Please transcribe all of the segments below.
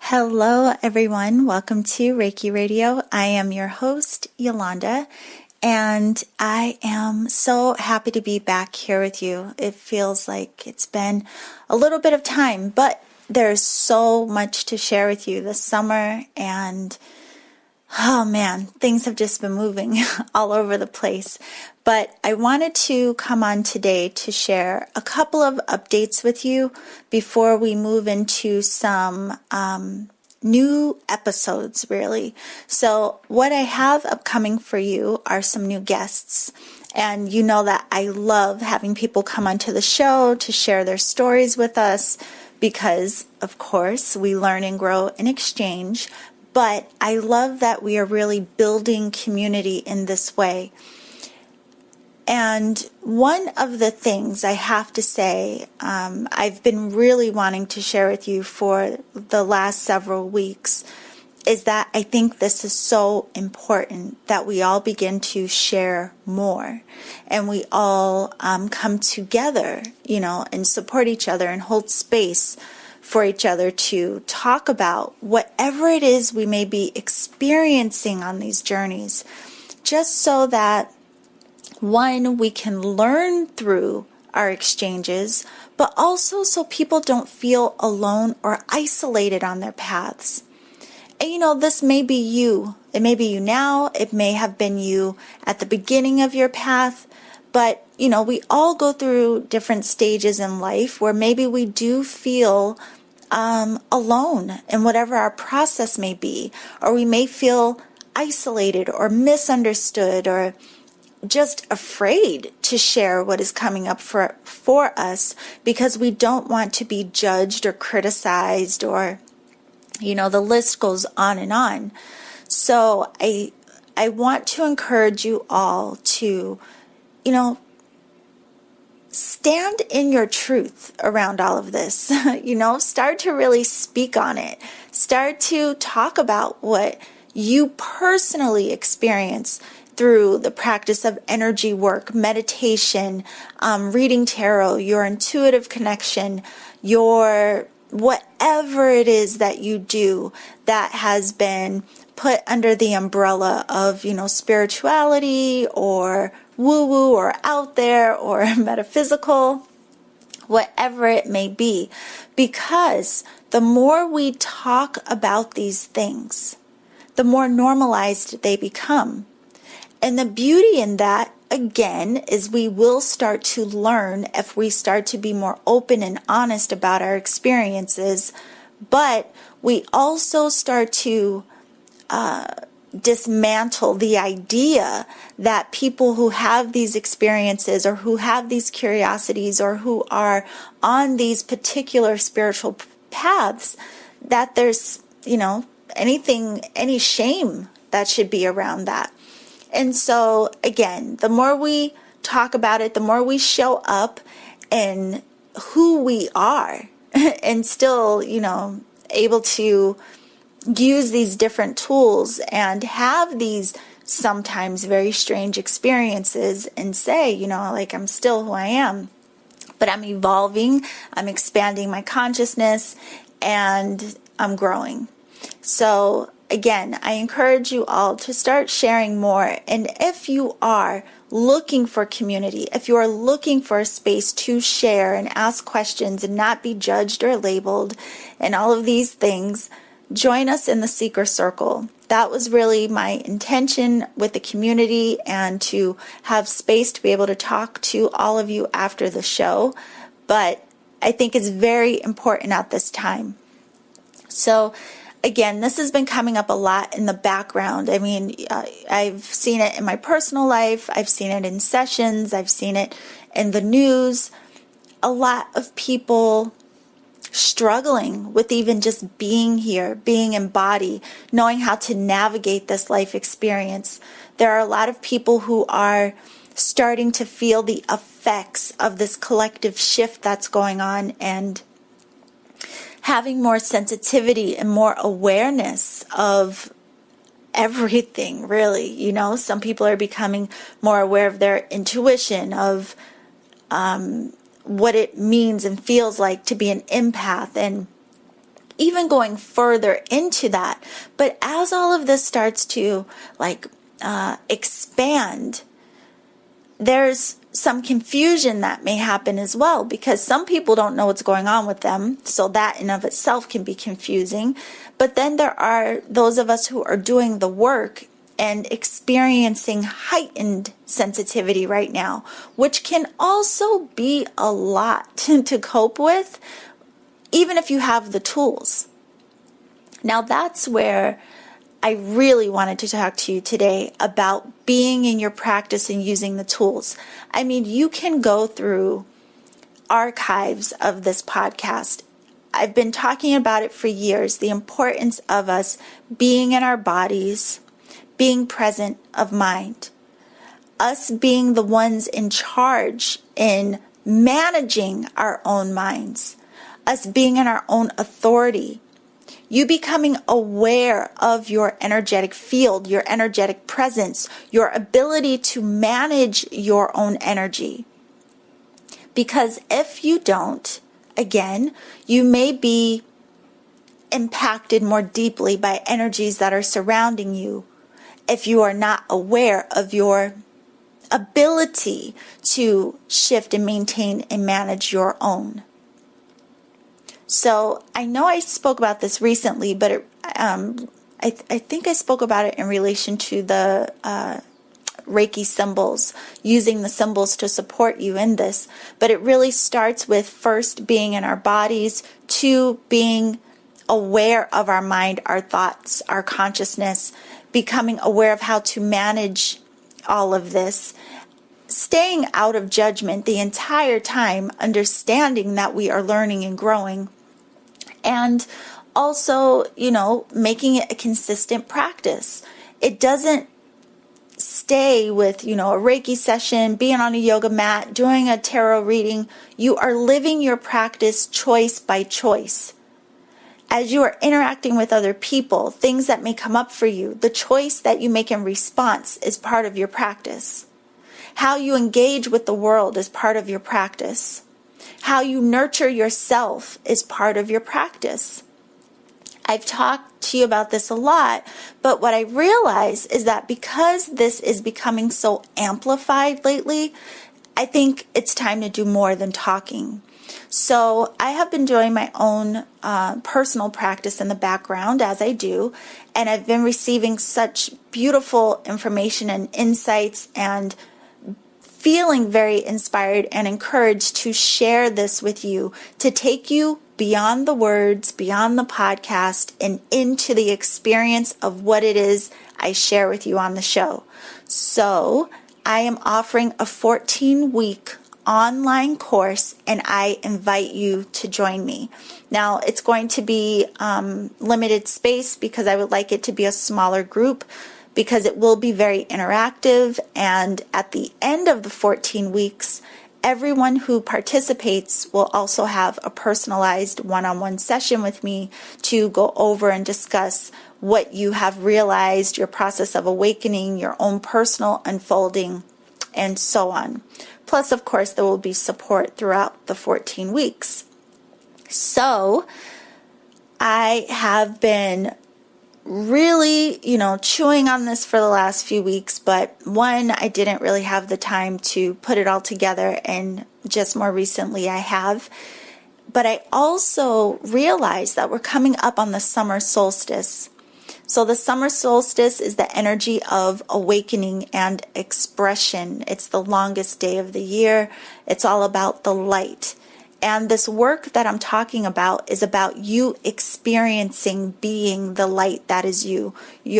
Hello, everyone. Welcome to Reiki Radio. I am your host, Yolanda, and I am so happy to be back here with you. It feels like it's been a little bit of time, but there's so much to share with you this summer, and oh man, things have just been moving all over the place. But I wanted to come on today to share a couple of updates with you before we move into some new episodes, really. So what I have upcoming for you are some new guests. And you know that I love having people come onto the show to share their stories with us because, of course, we learn and grow in exchange. But I love that we are really building community in this way. And one of the things I have to say, I've been really wanting to share with you for the last several weeks, is that I think this is so important that we all begin to share more and we all come together, and support each other and hold space for each other to talk about whatever it is we may be experiencing on these journeys, just so that one, we can learn through our exchanges, but also so people don't feel alone or isolated on their paths. And this may be you. It may be you now. It may have been you at the beginning of your path. But, we all go through different stages in life where maybe we do feel alone in whatever our process may be, or we may feel isolated or misunderstood or just afraid to share what is coming up for us because we don't want to be judged or criticized, or the list goes on and on. So I want to encourage you all to stand in your truth around all of this. Start to really speak on it. Start to talk about what you personally experience through the practice of energy work, meditation, reading tarot, your intuitive connection, your whatever it is that you do that has been put under the umbrella of, spirituality or woo-woo or out there or metaphysical, whatever it may be. Because the more we talk about these things, the more normalized they become. And the beauty in that, again, is we will start to learn if we start to be more open and honest about our experiences. But we also start to dismantle the idea that people who have these experiences or who have these curiosities or who are on these particular spiritual paths, that there's, any shame that should be around that. And so, again, the more we talk about it, the more we show up in who we are and still, able to use these different tools and have these sometimes very strange experiences and say, I'm still who I am, but I'm evolving, I'm expanding my consciousness, and I'm growing. So again, I encourage you all to start sharing more. And if you are looking for community, if you are looking for a space to share and ask questions and not be judged or labeled and all of these things, join us in the Seeker Circle. That was really my intention with the community, and to have space to be able to talk to all of you after the show. But I think it's very important at this time. So again, this has been coming up a lot in the background. I mean, I've seen it in my personal life. I've seen it in sessions. I've seen it in the news. A lot of people struggling with even just being here, being in body, knowing how to navigate this life experience. There are a lot of people who are starting to feel the effects of this collective shift that's going on, and having more sensitivity and more awareness of everything, really. Some people are becoming more aware of their intuition, of what it means and feels like to be an empath, and even going further into that. But as all of this starts to expand, there's some confusion that may happen as well, because some people don't know what's going on with them. So that in of itself can be confusing. But then there are those of us who are doing the work and experiencing heightened sensitivity right now, which can also be a lot to cope with, even if you have the tools. Now that's where I really wanted to talk to you today about being in your practice and using the tools. I mean, you can go through archives of this podcast. I've been talking about it for years, the importance of us being in our bodies, being present of mind, us being the ones in charge in managing our own minds, us being in our own authority, you becoming aware of your energetic field, your energetic presence, your ability to manage your own energy. Because if you don't, again, you may be impacted more deeply by energies that are surrounding you if you are not aware of your ability to shift and maintain and manage your own. So I know I spoke about this recently, but I think I spoke about it in relation to the Reiki symbols, using the symbols to support you in this. But it really starts with first being in our bodies, two, being aware of our mind, our thoughts, our consciousness, becoming aware of how to manage all of this, staying out of judgment the entire time, understanding that we are learning and growing, and also, making it a consistent practice. It doesn't stay with, a Reiki session, being on a yoga mat, doing a tarot reading. You are living your practice choice by choice. As you are interacting with other people, things that may come up for you, the choice that you make in response is part of your practice. How you engage with the world is part of your practice. How you nurture yourself is part of your practice. I've talked to you about this a lot, but what I realize is that because this is becoming so amplified lately, I think it's time to do more than talking. So I have been doing my own personal practice in the background as I do, and I've been receiving such beautiful information and insights and feeling very inspired and encouraged to share this with you, to take you beyond the words, beyond the podcast, and into the experience of what it is I share with you on the show. So I am offering a 14-week online course, and I invite you to join me. Now, it's going to be limited space because I would like it to be a smaller group, because it will be very interactive, and at the end of the 14 weeks, everyone who participates will also have a personalized one-on-one session with me to go over and discuss what you have realized, your process of awakening, your own personal unfolding, and so on. Plus, of course, there will be support throughout the 14 weeks. So, I have been really, chewing on this for the last few weeks, but one, I didn't really have the time to put it all together, and just more recently I have. But I also realized that we're coming up on the summer solstice. So the summer solstice is the energy of awakening and expression. It's the longest day of the year. It's all about the light. And this work that I'm talking about is about you experiencing being the light that is you.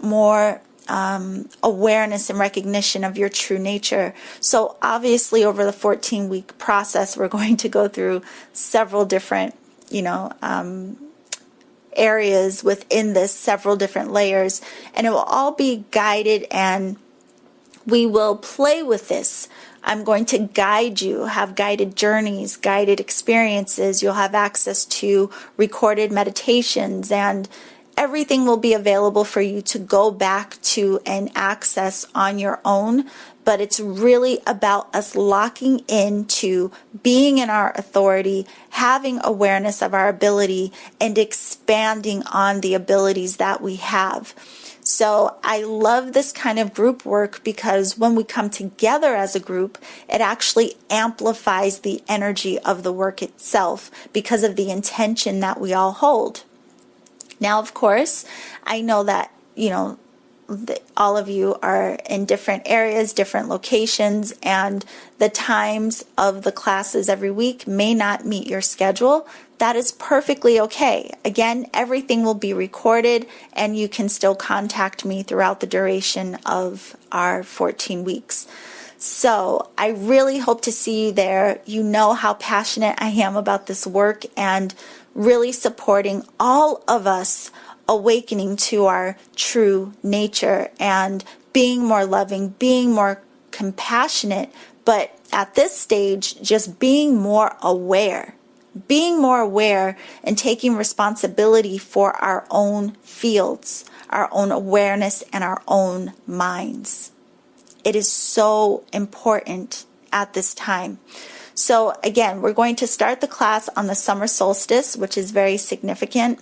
More awareness and recognition of your true nature. So obviously over the 14-week process, we're going to go through several different, areas within this, several different layers. And it will all be guided, and we will play with this. I'm going to guide you, have guided journeys, guided experiences. You'll have access to recorded meditations and everything will be available for you to go back to and access on your own. But it's really about us locking into being in our authority, having awareness of our ability, and expanding on the abilities that we have. So I love this kind of group work because when we come together as a group, it actually amplifies the energy of the work itself because of the intention that we all hold. Now, of course, I know that, all of you are in different areas, different locations, and the times of the classes every week may not meet your schedule. That is perfectly okay. Again, everything will be recorded, and you can still contact me throughout the duration of our 14 weeks. So I really hope to see you there. You know how passionate I am about this work and really supporting all of us awakening to our true nature and being more loving, being more compassionate, but at this stage, just being more aware and taking responsibility for our own fields, our own awareness, and our own minds. It is so important at this time. So again, we're going to start the class on the summer solstice, which is very significant.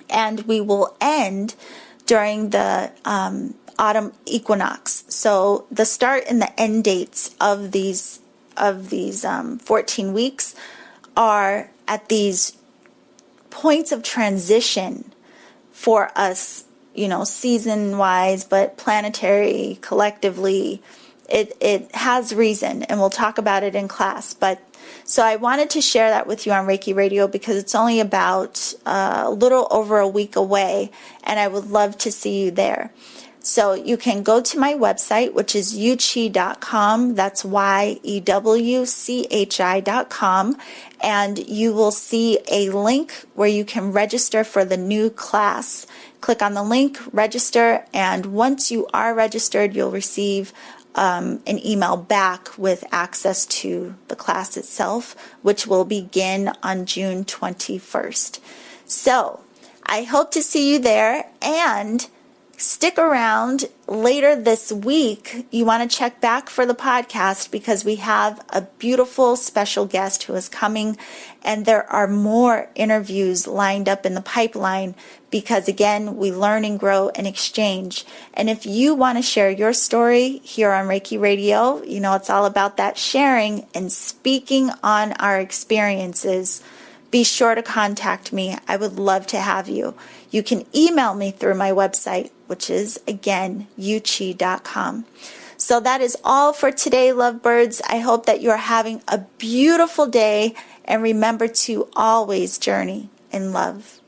And we will end during the autumn equinox. So the start and the end dates of these 14 weeks are at these points of transition for us, season-wise, but planetary, collectively. It has reason, and we'll talk about it in class. But so I wanted to share that with you on Reiki Radio because it's only about a little over a week away, and I would love to see you there. So you can go to my website, which is yuchi.com. That's YEWCHI.com. And you will see a link where you can register for the new class. Click on the link, register, and once you are registered, you'll receive an email back with access to the class itself, which will begin on June 21st. So I hope to see you there, and stick around later this week. You want to check back for the podcast because we have a beautiful special guest who is coming, and there are more interviews lined up in the pipeline because, again, we learn and grow and exchange. And if you want to share your story here on Reiki Radio, it's all about that sharing and speaking on our experiences. Be sure to contact me. I would love to have you. You can email me through my website, which is, again, yuchi.com. So that is all for today, lovebirds. I hope that you are having a beautiful day, and remember to always journey in love.